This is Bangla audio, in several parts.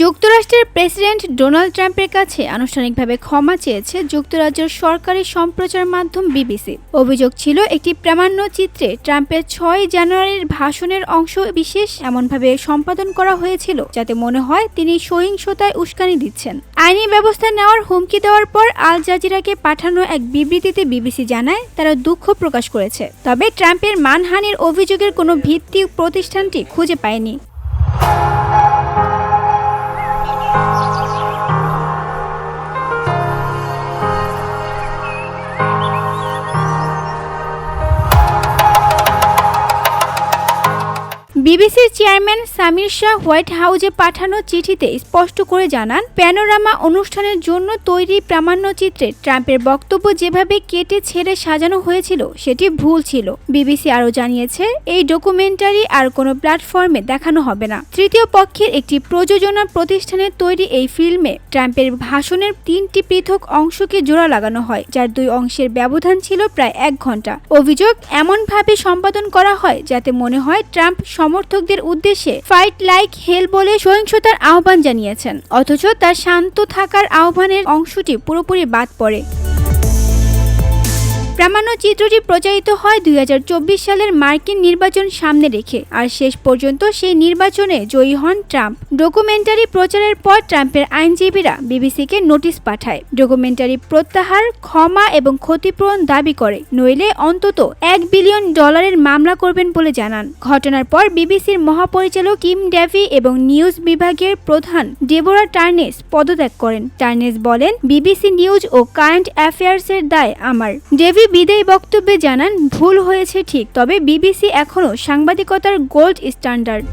যুক্তরাষ্ট্রের প্রেসিডেন্ট ডোনাল্ড ট্রাম্পের কাছে আনুষ্ঠানিকভাবে ক্ষমা চেয়েছে যুক্তরাজ্যের সরকারি সম্প্রচার মাধ্যম বিবিসি। অভিযোগ ছিল একটি প্রামাণ্যচিত্রে ট্রাম্পের ৬ জানুয়ারির ভাষণের অংশ বিশেষ এমনভাবে সম্পাদন করা হয়েছিল যাতে মনে হয় তিনি সহিংসতায় উস্কানি দিচ্ছেন। আইনি ব্যবস্থা নেওয়ার হুমকি দেওয়ার পর আল জাজিরাকে পাঠানো এক বিবৃতিতে বিবিসি জানায় তারা দুঃখ প্রকাশ করেছে, তবে ট্রাম্পের মানহানির অভিযোগের কোনো ভিত্তি প্রতিষ্ঠানটি খুঁজে পায়নি। বিবিসির চেয়ারম্যান সামির শাহ হোয়াইট হাউসে পাঠানো চিঠিতে স্পষ্ট করে জানান, প্যানোরামা অনুষ্ঠানের জন্য তৈরি প্রামাণ্যচিত্রে ট্রাম্পের বক্তব্য যেভাবে কেটে ছেড়ে সাজানো হয়েছিল সেটি ভুল ছিল। বিবিসি আরও জানিয়েছে, এই ডকুমেন্টারি আর কোনো প্ল্যাটফর্মে দেখানো হবে না। তৃতীয় পক্ষের একটি প্রযোজনা প্রতিষ্ঠানের তৈরি এই ফিল্মে ট্রাম্পের ভাষণের 3টি পৃথক অংশকে জোড়া লাগানো হয়, যার 2 অংশের ব্যবধান ছিল প্রায় 1 ঘন্টা। অভিযোগ এমনভাবে সম্পাদন করা হয় যাতে মনে হয় ট্রাম্প সমর্থকদের উদ্দেশ্যে ফাইট লাইক হেল বলে সহিংসতার আহ্বান জানিয়েছেন, অথচ তার শান্ত থাকার আহ্বানের অংশটি পুরোপুরি বাদ পড়ে। প্রামাণ্যচিত্রটি প্রচারিত হয় 2024 সালের মার্কিন নির্বাচন সামনে রেখে, আর শেষ পর্যন্ত সেই নির্বাচনে জয়ী হন ট্রাম্প। ডকুমেন্টারি প্রচারের পর ট্রাম্পের আইনজীবীরা বিবিসিকে নোটিশ পাঠায়, ডকুমেন্টারি প্রত্যাহার, ক্ষমা এবং ক্ষতিপূরণ দাবি করে, নইলে অন্তত $1 বিলিয়ন মামলা করবেন বলে জানান। ঘটনার পর বিবিসির মহাপরিচালক কিম ডেভি এবং নিউজ বিভাগের প্রধান ডেবোরা টার্নেস পদত্যাগ করেন। টার্নেস বলেন, বিবিসি নিউজ ও কারেন্ট অ্যাফেয়ার্সের দায় আমার। ডেভি বিদায়ী বক্তব্যে জানান, ভুল হয়েছে ঠিক, তবে বিবিসি এখনও সাংবাদিকতার গোল্ড স্ট্যান্ডার্ড।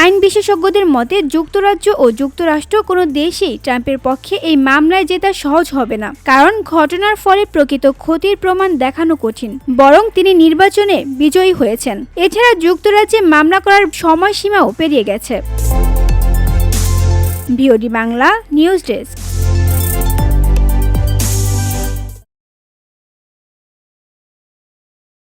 আইন বিশেষজ্ঞদের মতে যুক্তরাজ্য ও যুক্তরাষ্ট্র কোনো দেশই ট্রাম্পের পক্ষে এই মামলায় জেতা সহজ হবে না, কারণ ঘটনার ফলে প্রকৃত ক্ষতির প্রমাণ দেখানো কঠিন, বরং তিনি নির্বাচনে বিজয়ী হয়েছেন। এছাড়া যুক্তরাজ্যে মামলা করার সময়সীমাও পেরিয়ে গেছে। VOD Bangla news desk.